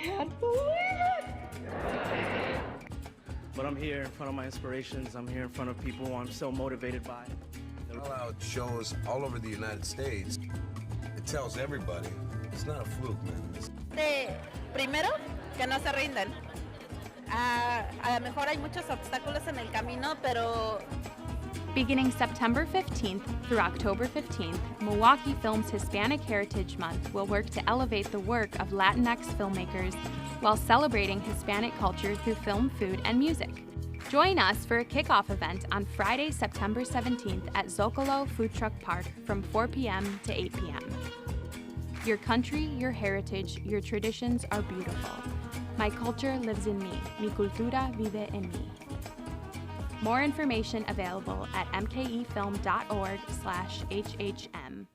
Can't believe it! But I'm here in front of my inspirations. I'm here in front of people I'm so motivated by. All out shows all over the United States. It tells everybody it's not a fluke, man. Primero, que no se rindan. A lo mejor hay muchos obstáculos en el camino, pero... Beginning September 15th through October 15th, Milwaukee Film's Hispanic Heritage Month will work to elevate the work of Latinx filmmakers while celebrating Hispanic culture through film, food, and music. Join us for a kickoff event on Friday, September 17th at Zocalo Food Truck Park from 4 p.m. to 8 p.m. Your country, your heritage, your traditions are beautiful. My culture lives in me. Mi cultura vive en mí. More information available at mkefilm.org/HHM.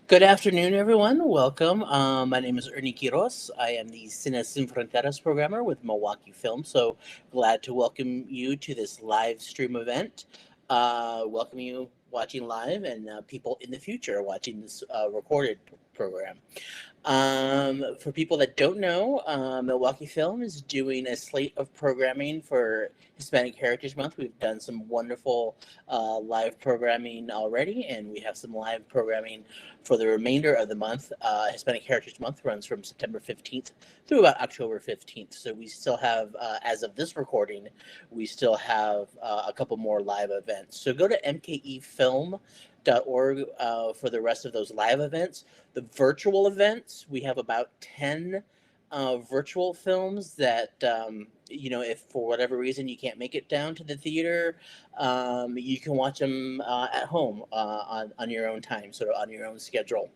Good afternoon, everyone. Welcome. My name is Ernie Quiroz. I am the Cine Sin Fronteras programmer with Milwaukee Film. So glad to welcome you to this live stream event. Welcome you watching live and people in the future watching this recorded program. For people that don't know, Milwaukee Film is doing a slate of programming for Hispanic Heritage Month. We've done some wonderful live programming already, and we have some live programming for the remainder of the month. Hispanic Heritage Month runs from September 15th through about October 15th. So we still have, as of this recording, we still have a couple more live events. So go to mkefilm.org for the rest of those live events. The virtual events, we have about 10 virtual films that, if for whatever reason you can't make it down to the theater, you can watch them at home on your own time, sort of on your own schedule.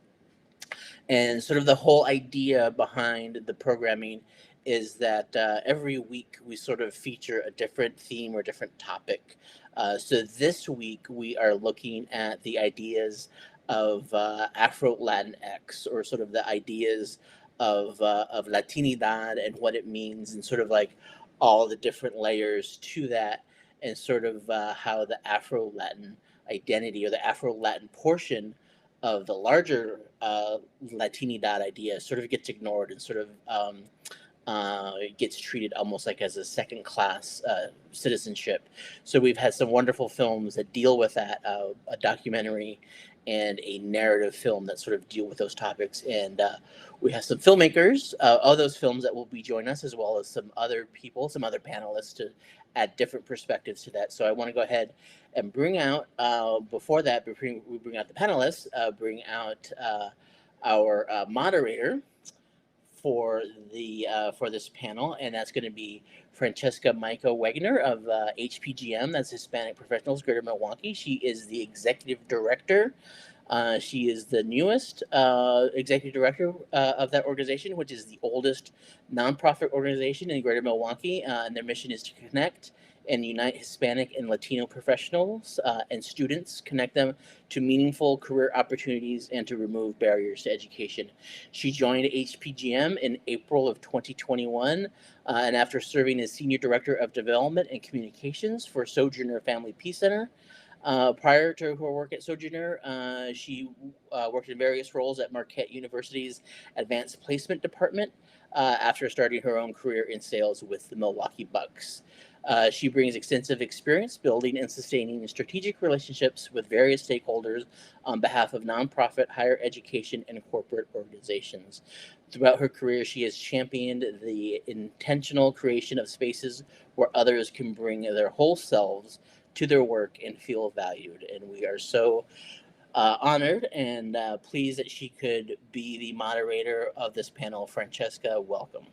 And sort of the whole idea behind the programming is that every week we sort of feature a different theme or different topic. So this week we are looking at the ideas of Afro-Latinx, or sort of the ideas of Latinidad and what it means, and sort of like all the different layers to that, and sort of how the Afro-Latin identity or the Afro-Latin portion of the larger Latinidad idea sort of gets ignored and sort of gets treated almost like as a second-class citizenship. So we've had some wonderful films that deal with that, a documentary and a narrative film that sort of deal with those topics. And we have some filmmakers of those films that will be joining us, as well as some other people, some other panelists to add different perspectives to that. So I want to go ahead and bring out, before that, before we bring out the panelists, bring out our moderator for this panel, and that's going to be Francesca Mayca Wegner of HPGM, that's Hispanic Professionals Greater Milwaukee. She is the executive director. She is the newest executive director of that organization, which is the oldest nonprofit organization in Greater Milwaukee, and their mission is to connect and unite Hispanic and Latino professionals and students, connect them to meaningful career opportunities and to remove barriers to education. She joined HPGM in April of 2021, and after serving as Senior Director of Development and Communications for Sojourner Family Peace Center. Prior to her work at Sojourner, she worked in various roles at Marquette University's Advanced Placement Department after starting her own career in sales with the Milwaukee Bucks. She brings extensive experience building and sustaining strategic relationships with various stakeholders on behalf of nonprofit, higher education, and corporate organizations. Throughout her career, she has championed the intentional creation of spaces where others can bring their whole selves to their work and feel valued. And we are so honored and pleased that she could be the moderator of this panel. Francesca, welcome.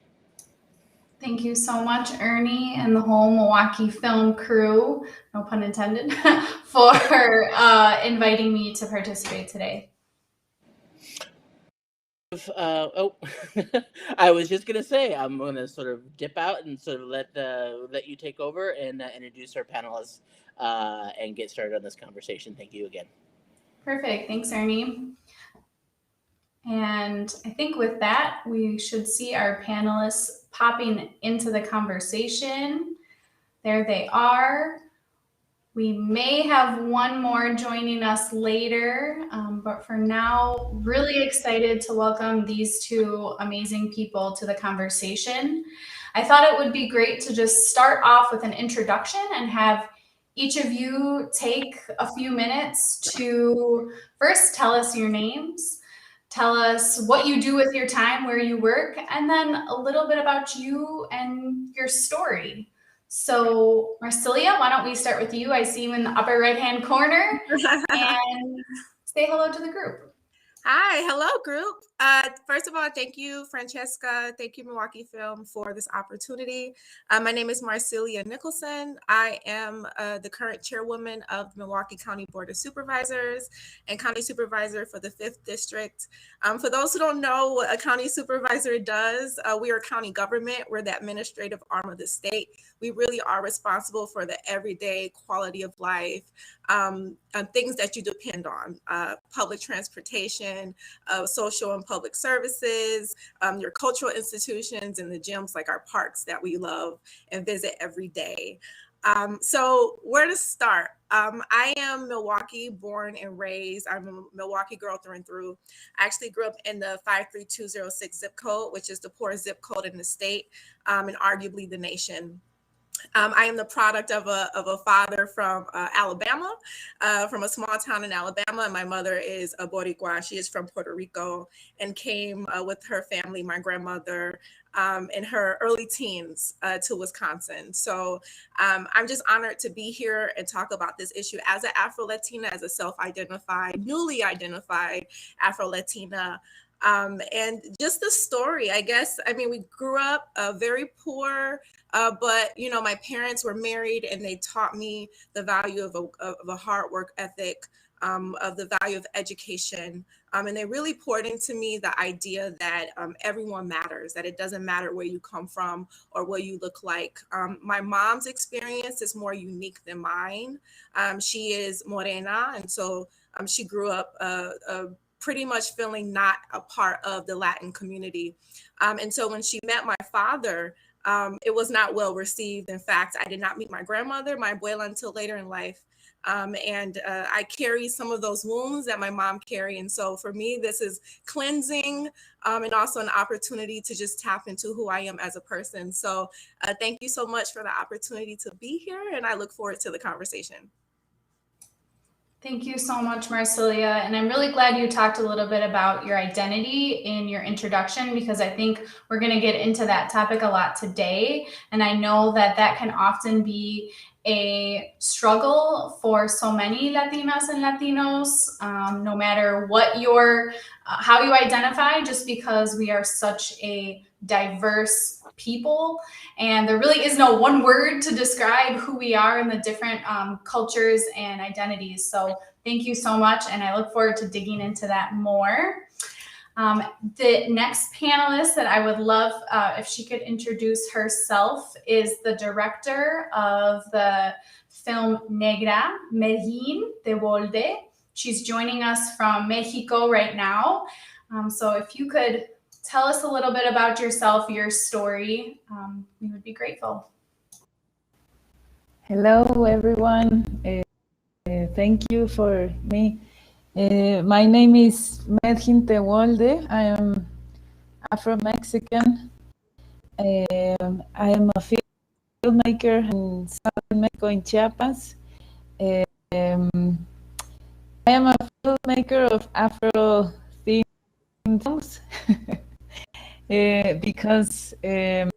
Thank you so much, Ernie, and the whole Milwaukee Film crew, no pun intended, for inviting me to participate today. I was just gonna say I'm gonna sort of dip out and sort of let you take over and introduce our panelists and get started on this conversation. Thank you again. Perfect. Thanks, Ernie. And I think with that, we should see our panelists popping into the conversation. There they are. We may have one more joining us later, but for now, really excited to welcome these two amazing people to the conversation. I thought it would be great to just start off with an introduction and have each of you take a few minutes to first tell us your names, tell us what you do with your time, where you work, and then a little bit about you and your story. So, Marcelia, why don't we start with you? I see you in the upper right-hand corner, and say hello to the group. Hi, hello group. First of all, thank you, Francesca. Thank you, Milwaukee Film, for this opportunity. My name is Marcelia Nicholson. I am the current chairwoman of the Milwaukee County Board of Supervisors and county supervisor for the 5th District. For those who don't know what a county supervisor does, we are county government. We're the administrative arm of the state. We really are responsible for the everyday quality of life, things that you depend on, public transportation, social and public services, your cultural institutions, and the gyms like our parks that we love and visit every day. So where to start? I am Milwaukee born and raised. I'm a Milwaukee girl through and through. I actually grew up in the 53206 zip code, which is the poorest zip code in the state, and arguably the nation. I am the product of a father from Alabama, from a small town in Alabama. And my mother is a Boricua. She is from Puerto Rico and came with her family, my grandmother, in her early teens to Wisconsin. So I'm just honored to be here and talk about this issue as an Afro-Latina, as a self-identified, newly identified Afro-Latina. And just the story, I guess. I mean, we grew up very poor, but you know, my parents were married, and they taught me the value of a hard work ethic, of the value of education, and they really poured into me the idea that everyone matters, that it doesn't matter where you come from or what you look like. My mom's experience is more unique than mine. She is morena, and so she grew up pretty much feeling not a part of the Latin community. And so when she met my father, it was not well received. In fact, I did not meet my grandmother, my abuela, until later in life. And I carry some of those wounds that my mom carried. And so for me, this is cleansing, and also an opportunity to just tap into who I am as a person. So thank you so much for the opportunity to be here, and I look forward to the conversation. Thank you so much, Marcelia. And I'm really glad you talked a little bit about your identity in your introduction, because I think we're going to get into that topic a lot today. And I know that that can often be a struggle for so many Latinas and Latinos, no matter what how you identify, just because we are such a diverse people, and there really is no one word to describe who we are in the different cultures and identities. So thank you so much, and I look forward to digging into that more. The next panelist that I would love if she could introduce herself is the director of the film Negra, Medhin Tewolde. She's joining us from Mexico right now. So if you could tell us a little bit about yourself, your story, we would be grateful. Hello, everyone. Thank you for me. My name is Medhin Tewolde. I am Afro-Mexican. I am a filmmaker in Southern Mexico, in Chiapas. I am a filmmaker of Afro-themed films because in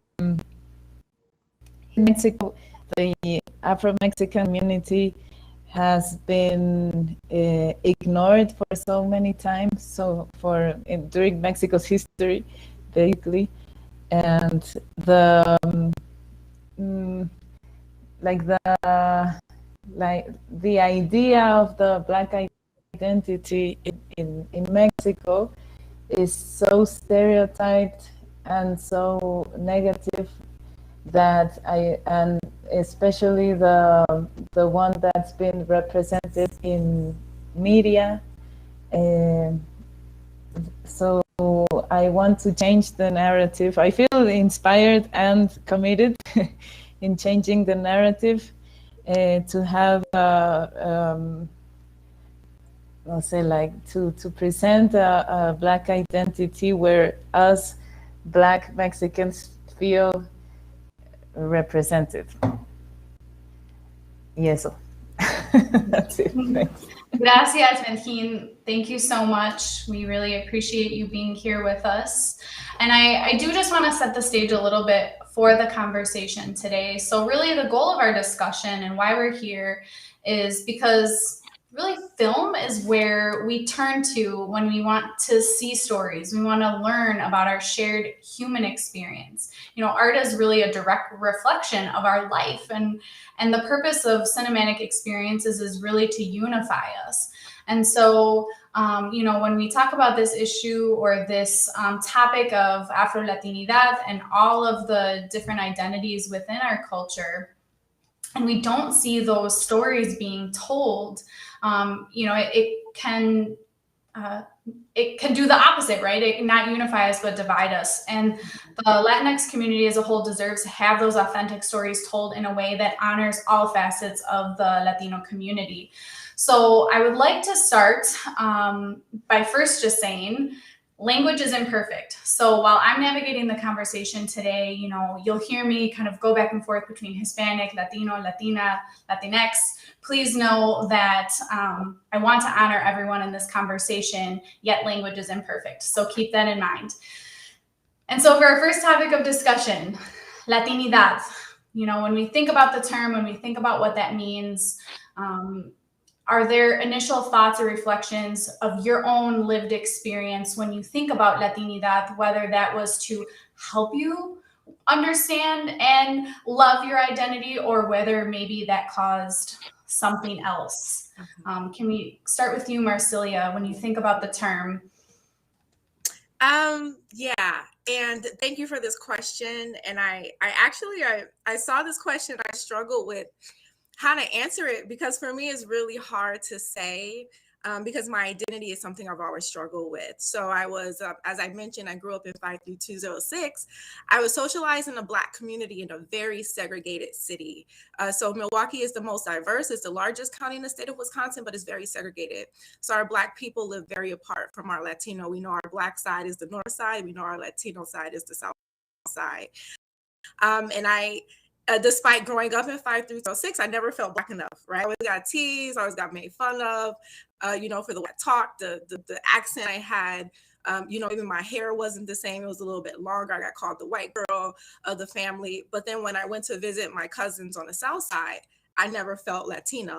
Mexico, the Afro-Mexican community has been ignored for so many times, during Mexico's history, basically, and the idea of the Black identity in Mexico is so stereotyped and so negative that and especially the one that's been represented in media. So I want to change the narrative. I feel inspired and committed in changing the narrative, to have I'll say like to present a Black identity where us Black Mexicans feel represented. Y eso. That's it. Thanks. Gracias, Medhin. Thank you so much. We really appreciate you being here with us. And I do just want to set the stage a little bit for the conversation today. So really the goal of our discussion and why we're here is because really film is where we turn to when we want to see stories. We want to learn about our shared human experience. You know, art is really a direct reflection of our life, and the purpose of cinematic experiences is really to unify us. And so, you know, when we talk about this issue or this topic of Afro-Latinidad and all of the different identities within our culture, and we don't see those stories being told, you know, it can do the opposite, right? It can not unify us, but divide us. And the Latinx community as a whole deserves to have those authentic stories told in a way that honors all facets of the Latino community. So I would like to start by first just saying, language is imperfect. So while I'm navigating the conversation today, you know, you'll hear me kind of go back and forth between Hispanic, Latino, Latina, Latinx. Please know that I want to honor everyone in this conversation, yet language is imperfect. So keep that in mind. And so for our first topic of discussion, Latinidad, you know, when we think about the term, when we think about what that means, are there initial thoughts or reflections of your own lived experience when you think about Latinidad, whether that was to help you understand and love your identity, or whether maybe that caused something else? Can we start with you, Marcelia, when you think about the term? Yeah, and thank you for this question. And I saw this question, I struggled with how to answer it, because for me it's really hard to say, because my identity is something I've always struggled with. So I was, as I mentioned, I grew up in 53206. I was socialized in a Black community in a very segregated city. So Milwaukee is the most diverse. It's the largest county in the state of Wisconsin, but it's very segregated. So our Black people live very apart from our Latino. We know our Black side is the north side. We know our Latino side is the south side. Despite growing up in 53206, I never felt Black enough, right? I always got teased, I always got made fun of, you know, for the way I talked, the accent I had, you know, even my hair wasn't the same. It was a little bit longer. I got called the white girl of the family. But then when I went to visit my cousins on the south side, I never felt Latina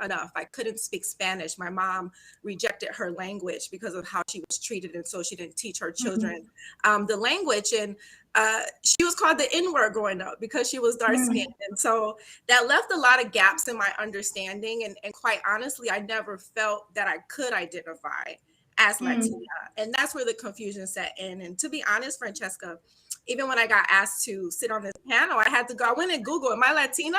enough. I couldn't speak Spanish. My mom rejected her language because of how she was treated, and so she didn't teach her children the language. And she was called the N-word growing up because she was dark-skinned. And so that left a lot of gaps in my understanding. And quite honestly, I never felt that I could identify as Latina. And that's where the confusion set in. And to be honest, Francesca, even when I got asked to sit on this panel, I went and Google, am I Latina?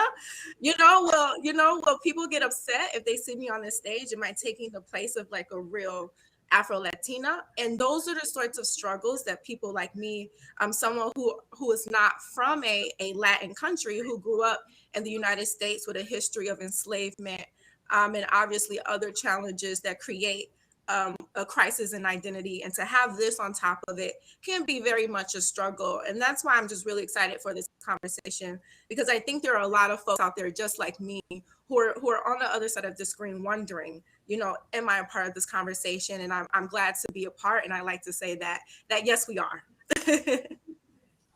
Well, people get upset if they see me on this stage. Am I taking the place of like a real Afro-Latina? And those are the sorts of struggles that people like me, someone who is not from a Latin country, who grew up in the United States with a history of enslavement, and obviously other challenges that create a crisis in identity, and to have this on top of it can be very much a struggle. And that's why I'm just really excited for this conversation, because I think there are a lot of folks out there just like me who are on the other side of the screen wondering, you know, am I a part of this conversation? And I'm glad to be a part. And I like to say that yes, we are.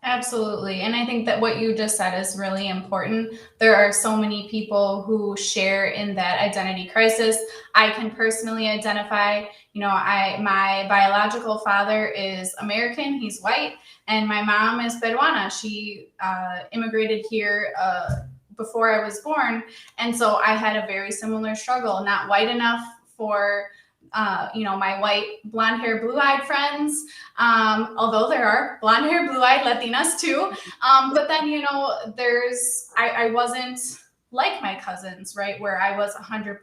Absolutely. And I think that what you just said is really important. There are so many people who share in that identity crisis. I can personally identify, you know, my biological father is American, he's white, and my mom is Peruana. She immigrated here before I was born. And so I had a very similar struggle, not white enough for you know, my white blonde hair, blue eyed friends, although there are blonde hair, blue eyed Latinas too. But then, you know, I wasn't like my cousins, right, where I was 100%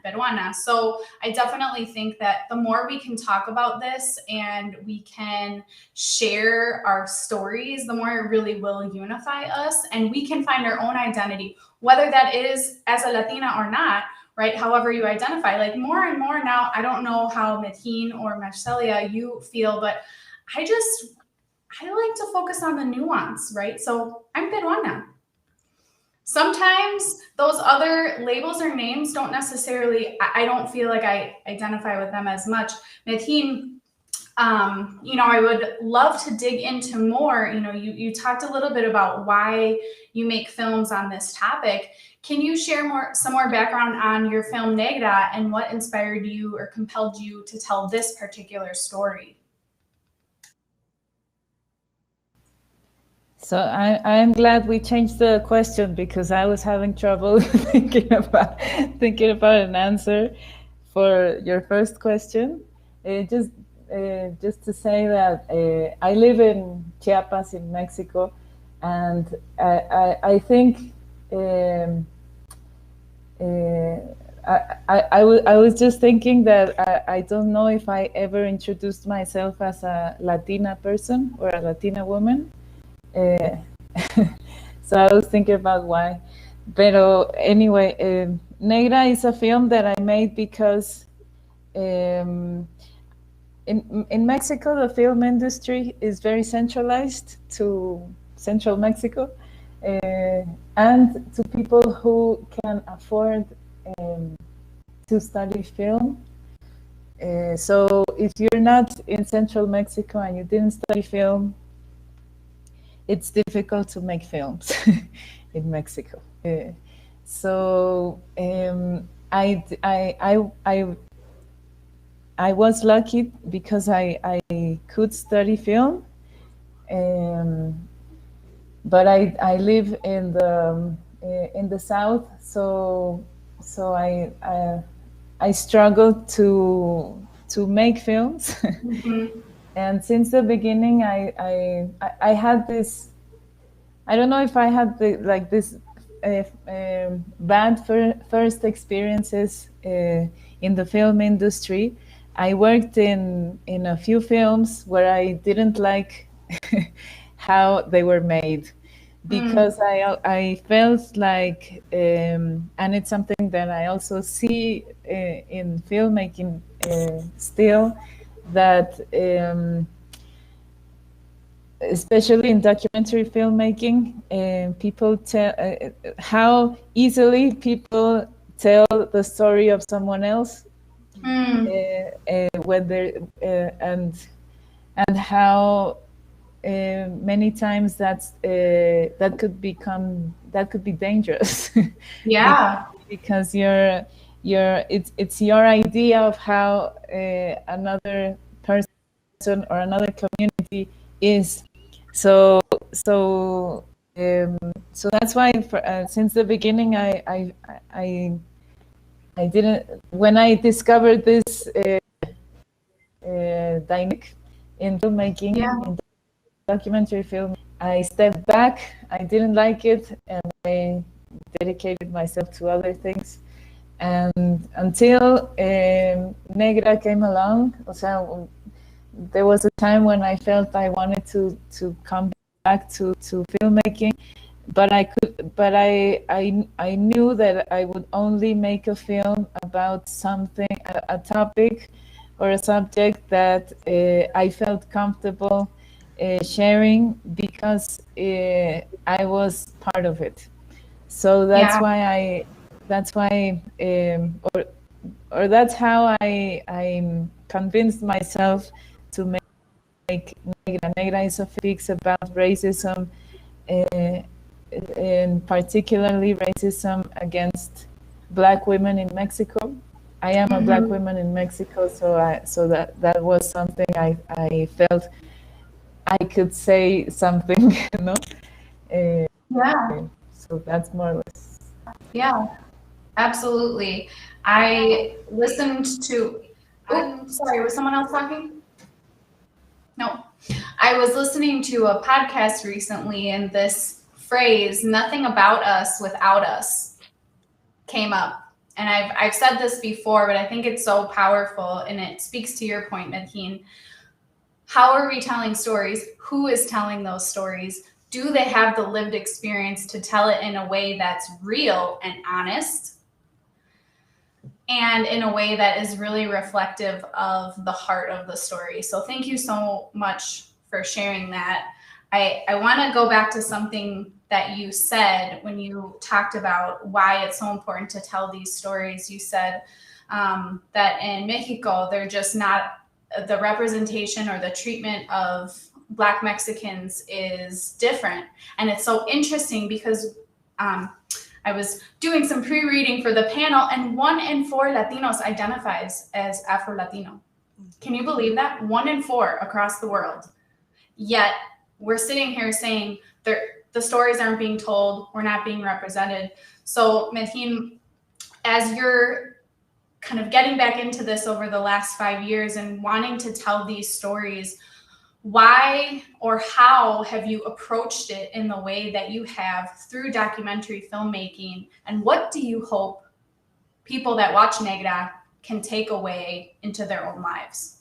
Peruana. So I definitely think that the more we can talk about this and we can share our stories, the more it really will unify us, and we can find our own identity, whether that is as a Latina or not, right? However you identify. Like more and more now, I don't know how Medhin or Marcelia you feel, but I like to focus on the nuance, right? So I'm Peruana. Sometimes those other labels or names don't necessarily, I don't feel like I identify with them as much. Medhin, I would love to dig into more. You talked a little bit about why you make films on this topic. Can you share some more background on your film Negra and what inspired you or compelled you to tell this particular story? So I'm glad we changed the question, because I was having trouble thinking about an answer for your first question. Just to say that I live in Chiapas in Mexico, and I think I was just thinking that I don't know if I ever introduced myself as a Latina person or a Latina woman. So I was thinking about why. But anyway, Negra is a film that I made because in Mexico, the film industry is very centralized to central Mexico and to people who can afford to study film. So if you're not in central Mexico and you didn't study film, it's difficult to make films in Mexico. So I was lucky because I could study film, but I live in the South, so I struggled to make films. Mm-hmm. And since the beginning, I had this. I don't know if I had this bad first experiences in the film industry. I worked in a few films where I didn't like how they were made, because I felt like, and it's something that I also see in filmmaking still, that especially in documentary filmmaking, people tell how easily people tell the story of someone else, and how many times that could be dangerous. Yeah, because it's your idea of how another person or another community is. So that's why since the beginning I didn't, when I discovered this dynamic in filmmaking, in documentary film, I stepped back. I didn't like it, and I dedicated myself to other things. And until Negra came along, there was a time when I felt I wanted to come back to filmmaking, but I knew that I would only make a film about something, a topic or a subject that I felt comfortable sharing, because I was part of it. So that's why that's how I convinced myself to make Negra. Negra is a fix about racism, and particularly racism against Black women in Mexico. I am a Black woman in Mexico, so that was something I felt I could say something, So that's more or less. Yeah, absolutely. I listened to. Oh, sorry, was someone else talking? No, I was listening to a podcast recently, and this phrase, "nothing about us without us," came up. And I've said this before, but I think it's so powerful, and it speaks to your point, Medhin. How are we telling stories? Who is telling those stories? Do they have the lived experience to tell it in a way that's real and honest, and in a way that is really reflective of the heart of the story? So thank you so much for sharing that. I want to go back to something that you said when you talked about why it's so important to tell these stories. You said that in Mexico, they're just not, the representation or the treatment of Black Mexicans is different. And it's so interesting because I was doing some pre-reading for the panel, and 1 in 4 Latinos identifies as Afro-Latino. Can you believe that? 1 in 4 across the world. Yet we're sitting here saying the stories aren't being told, we're not being represented. So Medhin, as you're kind of getting back into this over the last 5 years and wanting to tell these stories, why or how have you approached it in the way that you have through documentary filmmaking? And what do you hope people that watch Negra can take away into their own lives?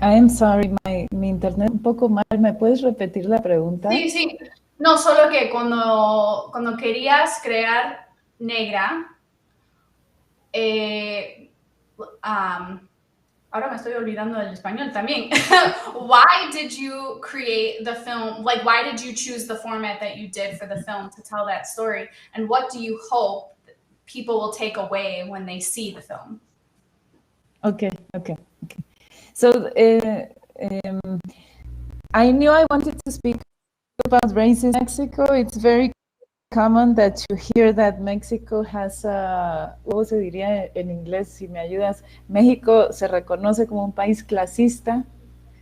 I'm sorry, mi internet un poco mal. ¿Me puedes repetir la pregunta? Sí, sí. No, solo que cuando querías crear Negra, ahora me estoy olvidando del español también. Why did you create the film? Like, why did you choose the format that you did for the film to tell that story? And what do you hope people will take away when they see the film? Okay. So I knew I wanted to speak about racism in Mexico. It's very common that you hear that Mexico has ¿cómo se diría en inglés? Si me ayudas. México se reconoce como un país clasista.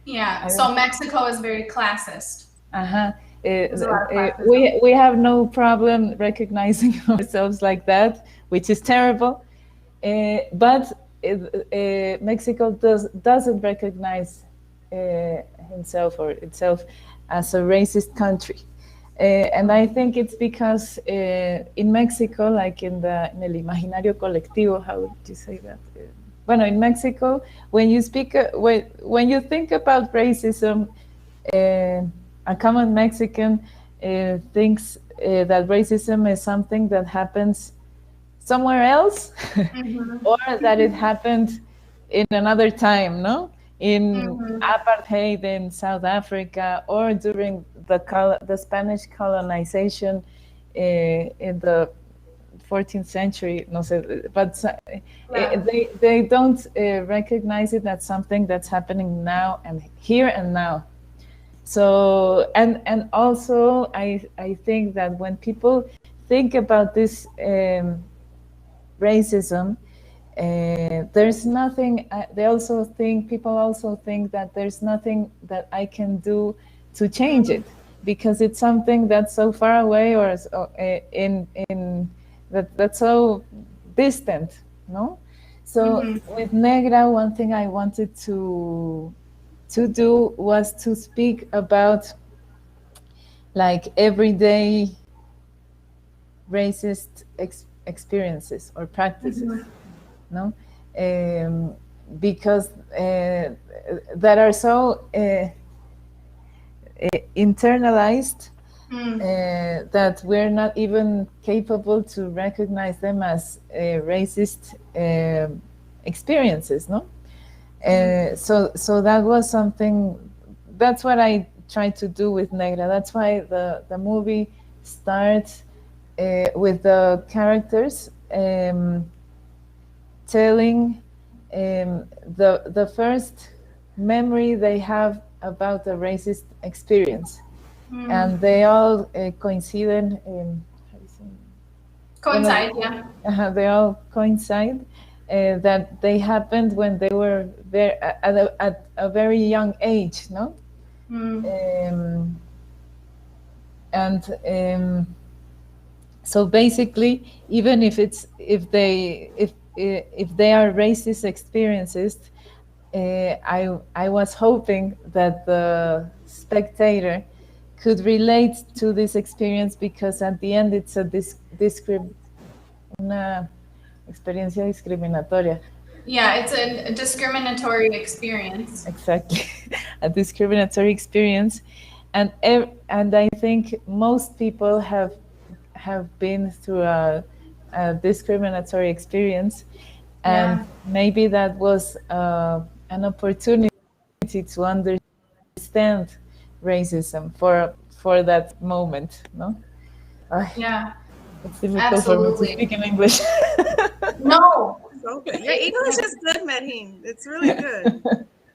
Yeah, so Mexico is very classist. We have no problem recognizing ourselves like that, which is terrible. But Mexico doesn't recognize himself or itself as a racist country. And I think it's because in Mexico, like in el imaginario colectivo, how would you say that? Bueno, in Mexico, when you think about racism, a common Mexican thinks that racism is something that happens somewhere else, or that it happened in another time, no? In apartheid in South Africa, or during the Spanish colonization in the 14th century, no sé, but they don't recognize it as something that's happening now and here and now. So, and also I think that when people think about this racism, there's nothing, people also think that there's nothing that I can do to change it, because it's something that's so far away, or that's so distant, no? So with Negra, one thing I wanted to do was to speak about like everyday racist experiences or practices, no? Because that are so internalized that we're not even capable to recognize them as racist experiences, no? So that was something, that's what I tried to do with Negra. That's why the movie starts with the characters telling the first memory they have about the racist experience. And they all coincide, yeah. They all coincide that they happened when they were at a very young age, no? So basically, even if they are racist experiences, I was hoping that the spectator could relate to this experience, because at the end it's a una experiencia discriminatoria. Yeah, it's a discriminatory experience. Exactly, a discriminatory experience, and I think most people have been through a discriminatory experience, and maybe that was an opportunity to understand racism for that moment, no? Yeah, it's difficult absolutely. for me to speak in English. No. Okay. Your English is good, Medhin. It's really good.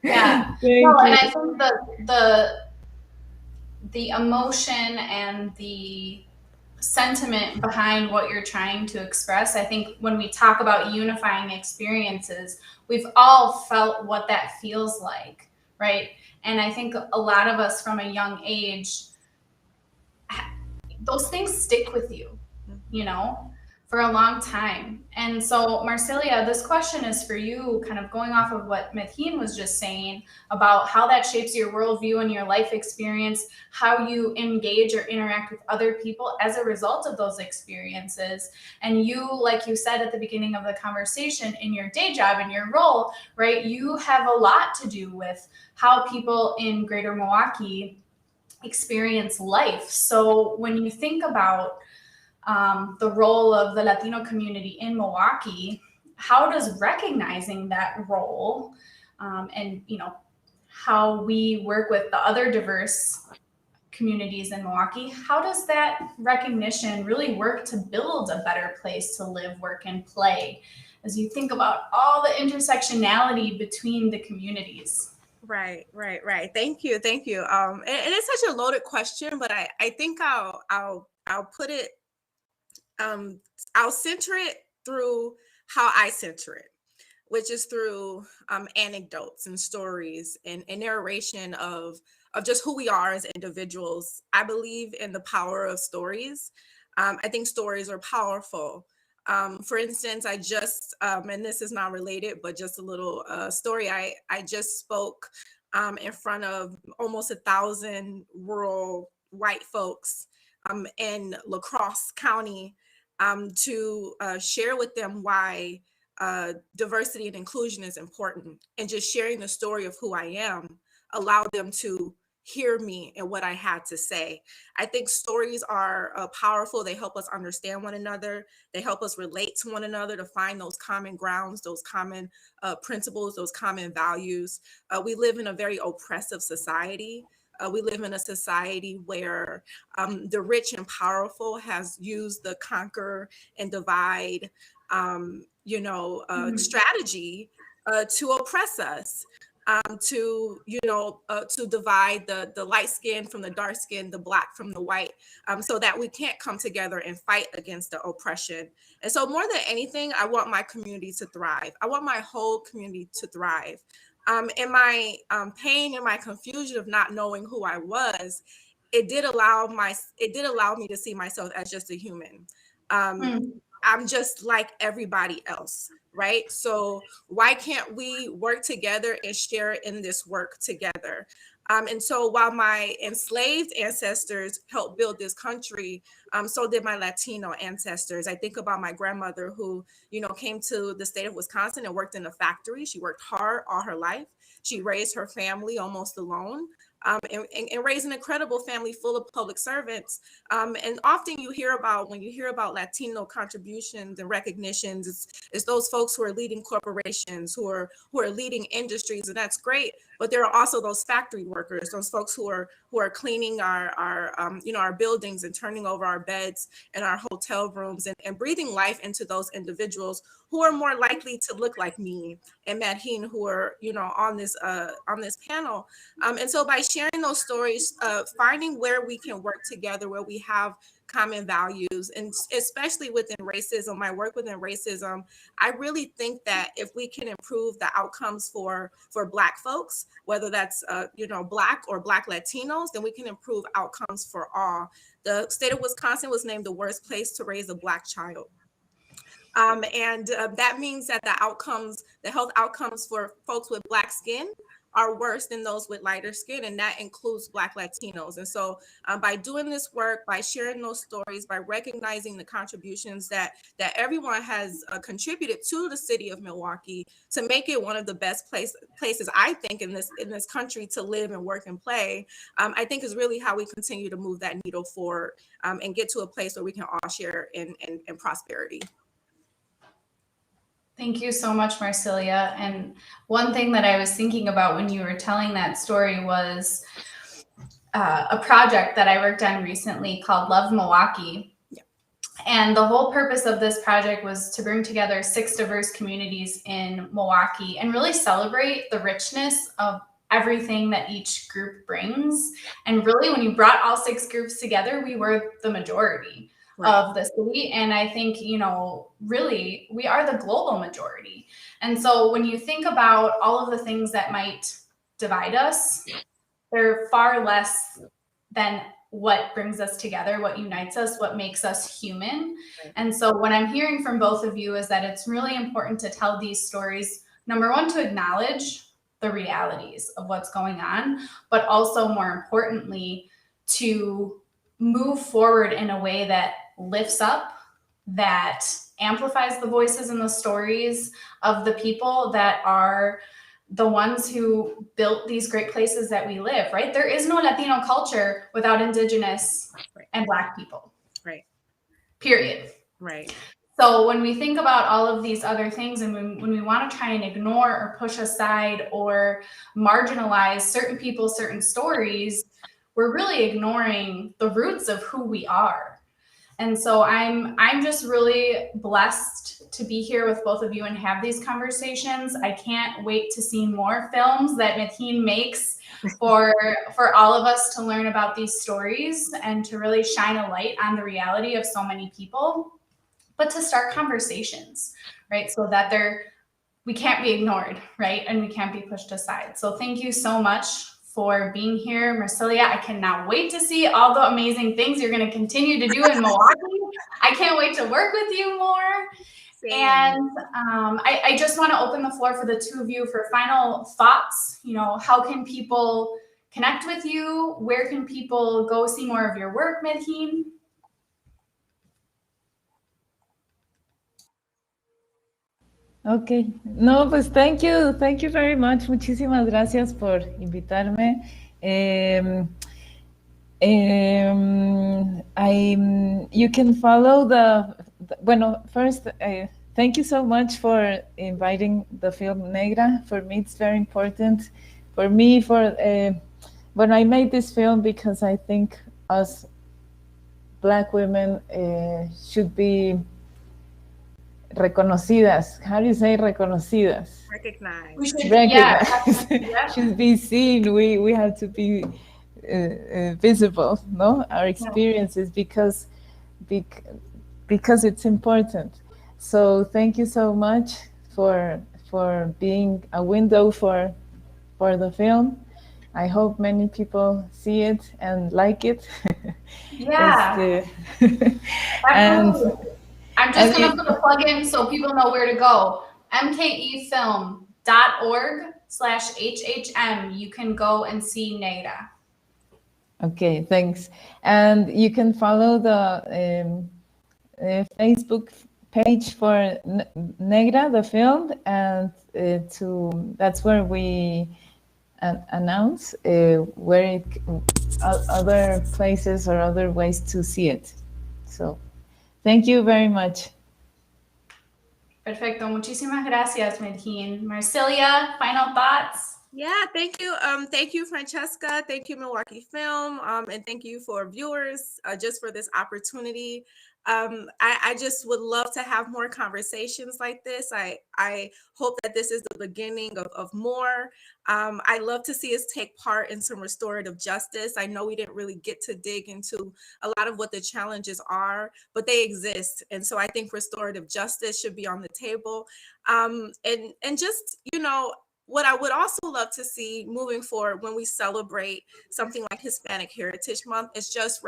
Yeah. No, and I think the emotion and the sentiment behind what you're trying to express, I think when we talk about unifying experiences, we've all felt what that feels like, right? And I think a lot of us from a young age, those things stick with you, you know, for a long time. And so, Marcelia, this question is for you, kind of going off of what Medhin was just saying about how that shapes your worldview and your life experience, how you engage or interact with other people as a result of those experiences. And you, like you said at the beginning of the conversation, in your day job, in your role, right, you have a lot to do with how people in Greater Milwaukee experience life. So when you think about the role of the Latino community in Milwaukee, how does recognizing that role and, you know, how we work with the other diverse communities in Milwaukee, how does that recognition really work to build a better place to live, work, and play as you think about all the intersectionality between the communities? Right. Thank you. And it's such a loaded question, but I think I'll put it, I'll center it through how I center it, which is through anecdotes and stories and narration of just who we are as individuals. I believe in the power of stories. I think stories are powerful. For instance, I just, and this is not related, but just a little story. I just spoke in front of almost 1,000 rural white folks in La Crosse County to share with them why diversity and inclusion is important, and just sharing the story of who I am allowed them to hear me and what I had to say. I think stories are powerful. They help us understand one another. They help us relate to one another, to find those common grounds, those common principles, those common values. We live in a very oppressive society. We live in a society where the rich and powerful has used the conquer and divide, strategy to oppress us. To divide the light skin from the dark skin, the black from the white, so that we can't come together and fight against the oppression. And so more than anything, I want my community to thrive. I want my whole community to thrive. And my pain and my confusion of not knowing who I was, it did allow me to see myself as just a human. I'm just like everybody else, right? So why can't we work together and share in this work together? And so while my enslaved ancestors helped build this country, so did my Latino ancestors. I think about my grandmother who, came to the state of Wisconsin and worked in a factory. She worked hard all her life. She raised her family almost alone. And raise an incredible family full of public servants. And often when you hear about Latino contributions and recognitions, it's those folks who are leading corporations, who are leading industries, and that's great. But there are also those factory workers, those folks who are cleaning our buildings and turning over our beds and our hotel rooms and breathing life into those individuals who are more likely to look like me and Medhin, who are on this panel. And so by sharing those stories, finding where we can work together, where we have common values, and especially within racism, my work within racism, I really think that if we can improve the outcomes for Black folks, whether that's Black or Black Latinos, then we can improve outcomes for all. The state of Wisconsin was named the worst place to raise a Black child. And that means that the health outcomes for folks with Black skin are worse than those with lighter skin, and that includes Black Latinos. And so by doing this work, by sharing those stories, by recognizing the contributions that everyone has contributed to the city of Milwaukee to make it one of the best places, I think, in this country to live and work and play, I think is really how we continue to move that needle forward and get to a place where we can all share in prosperity. Thank you so much, Marcelia. And one thing that I was thinking about when you were telling that story was a project that I worked on recently called Love Milwaukee. Yeah. And the whole purpose of this project was to bring together 6 diverse communities in Milwaukee and really celebrate the richness of everything that each group brings. And really, when you brought all 6 groups together, we were the majority. Right. Of the city. And I think, you know, really, we are the global majority. And so when you think about all of the things that might divide us, they're far less than what brings us together, what unites us, what makes us human. Right. And so what I'm hearing from both of you is that it's really important to tell these stories, number one, to acknowledge the realities of what's going on, but also more importantly, to move forward in a way that lifts up, that amplifies the voices and the stories of the people that are the ones who built these great places that we live, right? There is no Latino culture without Indigenous and Black people. Right. Period. Right. So when we think about all of these other things and when we want to try and ignore or push aside or marginalize certain people, certain stories, we're really ignoring the roots of who we are. And so I'm just really blessed to be here with both of you and have these conversations. I can't wait to see more films that Medhin makes for all of us to learn about these stories and to really shine a light on the reality of so many people, but to start conversations, right? So that we can't be ignored, right? And we can't be pushed aside. So thank you so much for being here, Marcelia. I cannot wait to see all the amazing things you're going to continue to do in Milwaukee. I can't wait to work with you more. Same. And I just want to open the floor for the two of you for final thoughts. You know, how can people connect with you? Where can people go see more of your work, Medhin? Okay, no, pues thank you very much. Muchísimas gracias por invitarme. You can follow bueno, first, thank you so much for inviting the film Negra. For me, it's very important. For me, when I made this film, because I think us Black women should be reconocidas. How do you say reconocidas? Recognized. Recognized. Yeah. Should be seen. We have to be visible, no? Our experiences because it's important. So thank you so much for being a window for the film. I hope many people see it and like it. Yeah. And I'm just going to put a plug in so people know where to go. mkefilm.org/HHM. You can go and see Negra. Okay, thanks. And you can follow the Facebook page for Negra, the film, and that's where we announce where other places or other ways to see it. So. Thank you very much. Perfecto. Muchísimas gracias, Medhin. Marcelia, final thoughts? Yeah, thank you. Thank you, Francesca. Thank you, Milwaukee Film. And thank you for viewers just for this opportunity. I just would love to have more conversations like this. I hope that this is the beginning of more. I love to see us take part in some restorative justice. I know we didn't really get to dig into a lot of what the challenges are, but they exist. And so I think restorative justice should be on the table. And just, you know, what I would also love to see moving forward when we celebrate something like Hispanic Heritage Month is just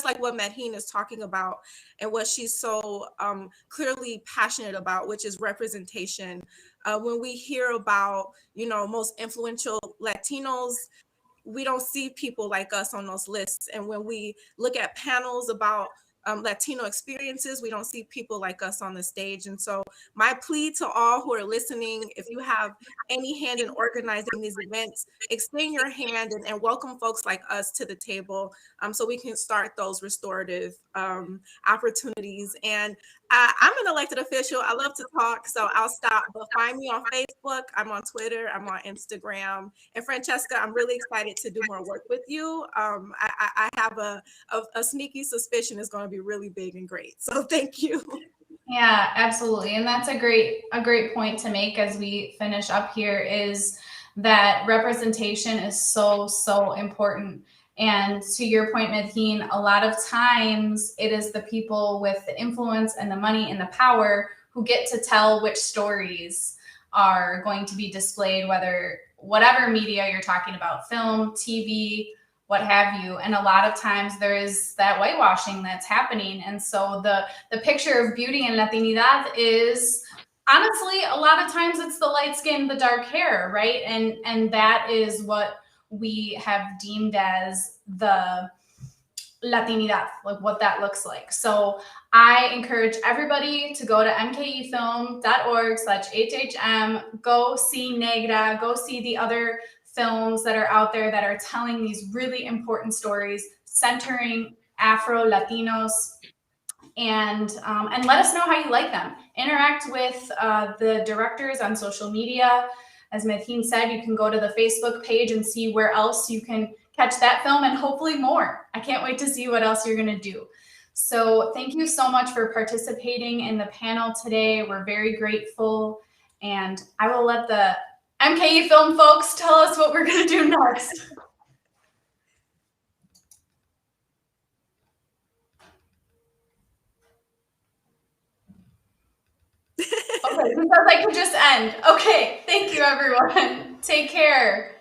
like what Medhin is talking about and what she's so clearly passionate about, which is representation. When we hear about, most influential Latinos, we don't see people like us on those lists. And when we look at panels about Latino experiences, we don't see people like us on the stage. And so my plea to all who are listening, if you have any hand in organizing these events, extend your hand and welcome folks like us to the table, so we can start those restorative opportunities. And I'm an elected official. I love to talk, so I'll stop. But find me on Facebook. I'm on Twitter. I'm on Instagram. And Francesca, I'm really excited to do more work with you. I have a sneaky suspicion it's going to be really big and great. So thank you. Yeah, absolutely. And that's a great point to make as we finish up here, is that representation is so, so important. And to your point, Medhin, a lot of times it is the people with the influence and the money and the power who get to tell which stories are going to be displayed, whatever media you're talking about, film, TV, what have you. And a lot of times there is that whitewashing that's happening. And so the picture of beauty in Latinidad is, honestly, a lot of times it's the light skin, the dark hair, right? And that is what we have deemed as the Latinidad, like what that looks like. So I encourage everybody to go to mkefilm.org/HHM, go see Negra, go see the other films that are out there that are telling these really important stories, centering Afro-Latinos, and let us know how you like them. Interact with the directors on social media. As Medhin said, you can go to the Facebook page and see where else you can catch that film, and hopefully more. I can't wait to see what else you're going to do. So thank you so much for participating in the panel today. We're very grateful, and I will let the MKE Film folks tell us what we're going to do next. Okay, because I could just end. Okay, thank you, everyone. Take care.